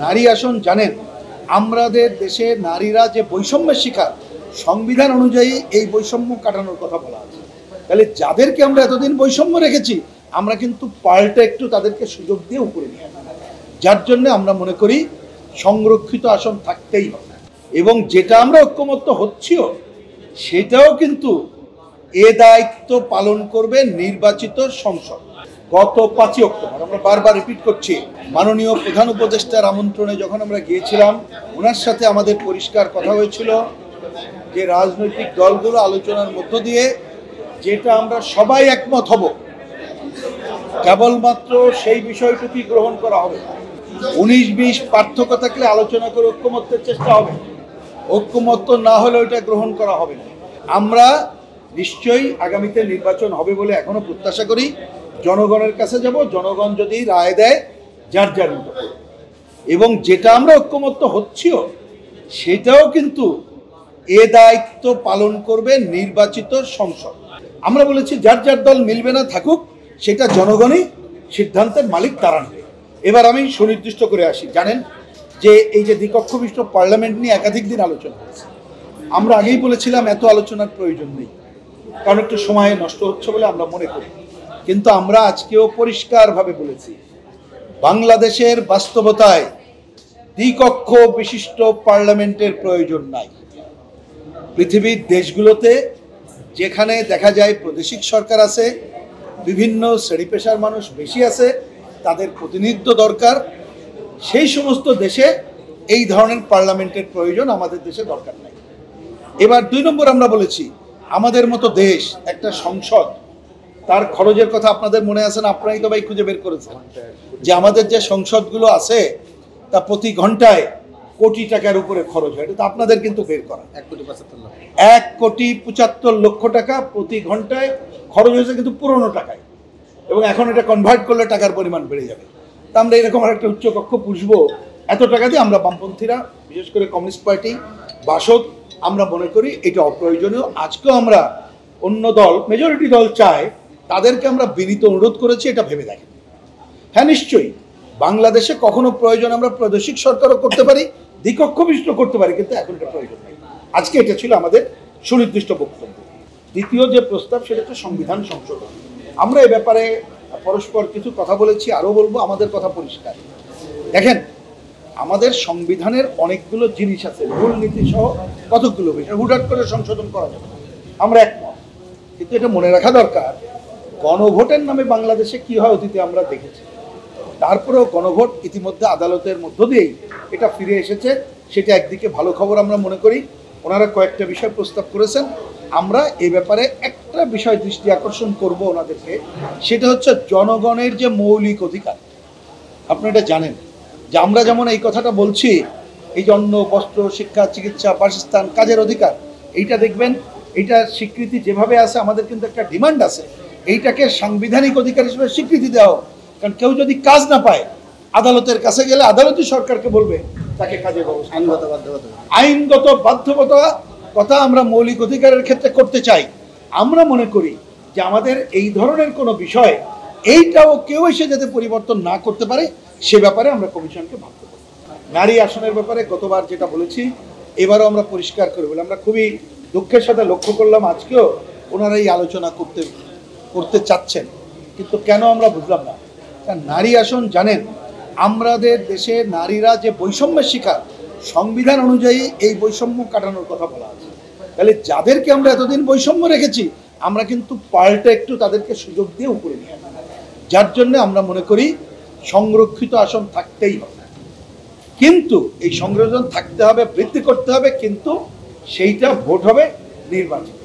নারী আসন জানেন, আমাদের দেশে নারীরা যে বৈষম্যের শিকার, সংবিধান অনুযায়ী এই বৈষম্য কাটানোর কথা বলা আছে। তাহলে যাদেরকে আমরা এতদিন বৈষম্য রেখেছি, আমরা কিন্তু পাল্টা একটু তাদেরকে সুযোগ দিয়ে উপরে নিয়ে আসি, যার জন্য আমরা মনে করি সংরক্ষিত আসন থাকতেই হবে। এবং যেটা আমরা ঐক্যমত্য হচ্ছিও, সেটাও কিন্তু এ দায়িত্ব পালন করবে নির্বাচিত সংসদ। গত 5ই অক্টোবর আমরা বারবার রিপিট করছি, মাননীয় প্রধান উপদেষ্টার আমন্ত্রণে যখন আমরা গিয়েছিলাম, ওনার সাথে আমাদের পরিষ্কার কথা হয়েছিল যে রাজনৈতিক দলগুলো আলোচনার মধ্য দিয়ে যেটা আমরা সবাই একমত হব, কেবলমাত্র সেই বিষয়টুকুই গ্রহণ করা হবে। 19-20 পার্থক্য থাকলে আলোচনা করে ঐক্যমত্যের চেষ্টা হবে, ঐক্যমত্য না হলে ওইটা গ্রহণ করা হবে না। আমরা নিশ্চয়ই আগামীতে নির্বাচন হবে বলে এখনো প্রত্যাশা করি। জনগণের কাছে যাব, জনগণ যদি রায় দেয় যার যার মতো করে। এবং যেটা আমরা ঐক্যমত্য হচ্ছিও, সেটাও কিন্তু এ দায়িত্ব পালন করবে নির্বাচিত সংসদ। আমরা বলেছি যার যার দল মিলবে না থাকুক, সেটা জনগণই সিদ্ধান্তের মালিক তারা নেবে। এবার আমি সুনির্দিষ্ট করে আসি। জানেন যে এই যে দ্বিকক্ষ বিশিষ্ট পার্লামেন্ট নিয়ে একাধিক দিন আলোচনা হয়েছে। আমরা আগেই বলেছিলাম এত আলোচনার প্রয়োজন নেই, কারণ একটু সময় নষ্ট হচ্ছে বলে আমরা মনে করি। কিন্তু আমরা আজকেও পরিষ্কারভাবে বলেছি, বাংলাদেশের বাস্তবতায় দ্বিকক্ষ বিশিষ্ট পার্লামেন্টের প্রয়োজন নাই। পৃথিবীর দেশগুলোতে যেখানে দেখা যায় প্রাদেশিক সরকার আছে, বিভিন্ন শ্রেণী পেশার মানুষ বেশি আছে, তাদের প্রতিনিধিত্ব দরকার, সেই সমস্ত দেশে এই ধরনের পার্লামেন্টের প্রয়োজন, আমাদের দেশে দরকার নাই। এবার 2 নম্বর আমরা বলেছি, আমাদের মতো দেশ একটা সংসদ, তার খরচের কথা আপনাদের মনে আছে না? আপনারাই তো ভাই খুঁজে বের করেছেন যে আমাদের যে সংসদগুলো আছে তা প্রতি ঘন্টায় কোটি টাকার উপরে খরচ হয়। এটা তো আপনাদের কিন্তু বের করা। 1,75,00,000 টাকা প্রতি ঘন্টায় খরচ হয়েছে, কিন্তু পুরনো টাকায়, এবং এখন এটা কনভার্ট করলে টাকার পরিমাণ বেড়ে যাবে। তা আমরা এরকম একটা উচ্চকক্ষ পুষবো এত টাকা দিয়ে? আমরা বামপন্থীরা, বিশেষ করে কমিউনিস্ট পার্টি, বাসদ, আমরা মনে করি এটা অপ্রয়োজনীয়। আজকেও আমরা অন্য দল, মেজরিটি দল চায়, তাদেরকে আমরা বিনীত অনুরোধ করেছি এটা ভেবে দেখেন। হ্যাঁ, নিশ্চয়ই বাংলাদেশে কখনো প্রয়োজন আমরা প্রাদেশিক সরকারও করতে পারি, দ্বিকক্ষ বিশিষ্ট করতে পারি, কিন্তু এখন এটা প্রয়োজন নেই। আজকে এটা ছিল আমাদের সুনির্দিষ্ট বক্তব্য। দ্বিতীয় যে প্রস্তাব, সেটা হচ্ছে সংবিধান সংশোধন। আমরা এ ব্যাপারে পরস্পর কিছু কথা বলেছি, আরও বলবো। আমাদের কথা পরিষ্কার, দেখেন আমাদের সংবিধানের অনেকগুলো জিনিস আছে, মূলনীতি সহ কতগুলো বিষয় হুটহাট করে সংশোধন করা যাবে না, আমরা একমত। কিন্তু এটা মনে রাখা দরকার, গণভোটের নামে বাংলাদেশে কি হয় অতীতে আমরা দেখেছি। তারপরেও গণভোট ইতিমধ্যে আদালতের মধ্য দিয়েই এটা ফিরে এসেছে, সেটা একদিকে ভালো খবর আমরা মনে করি। ওনারা কয়েকটা বিষয় প্রস্তাব করেছেন, আমরা এ ব্যাপারে একটা বিষয় দৃষ্টি আকর্ষণ করব ওনাদেরকে, সেটা হচ্ছে জনগণের যে মৌলিক অধিকার। আপনি এটা জানেন যে আমরা যেমন এই কথাটা বলছি, এই জন্য বস্ত্র, শিক্ষা, চিকিৎসা, বাসস্থান, কাজের অধিকার, এইটা দেখবেন, এইটা স্বীকৃতি যেভাবে আছে, আমাদের কিন্তু একটা ডিমান্ড আছে এইটাকে সাংবিধানিক অধিকার হিসেবে স্বীকৃতি দেওয়া হোক। কারণ কেউ যদি কাজ না পায়, আদালতের কাছে গেলে আদালতই সরকারকে বলবে তাকে কাজের ব্যবস্থা। আইনগত বাধ্যবাধকতা কথা আমরা মৌলিক অধিকারের ক্ষেত্রে করতে চাই। আমরা মনে করি যে আমাদের এই ধরনের কোনো বিষয়, এইটাও কেউ এসে যাতে পরিবর্তন না করতে পারে, সে ব্যাপারে আমরা কমিশনকে ভাবতে পারি। নারী আসনের ব্যাপারে গতবার যেটা বলেছি, এবারও আমরা পরিষ্কার করে বলি, আমরা খুবই দুঃখের সাথে লক্ষ্য করলাম আজকেও ওনারা এই আলোচনা করতে চাচ্ছেন, কিন্তু কেন আমরা বুঝলাম না। কারণ নারী আসন জানেন, আমাদের দেশে নারীরা যে বৈষম্যের শিকার, সংবিধান অনুযায়ী এই বৈষম্য কাটানোর কথা বলা আছে। তাহলে যাদেরকে আমরা এতদিন বৈষম্য রেখেছি, আমরা কিন্তু পাল্টা একটু তাদেরকে সুযোগ দিয়ে উপরে নিয়ে আসি, যার জন্য আমরা মনে করি সংরক্ষিত আসন থাকতেই হবে। কিন্তু এই সংরক্ষণ থাকতে হবে, বৃদ্ধি করতে হবে, কিন্তু সেইটা ভোট হবে নির্বাচন।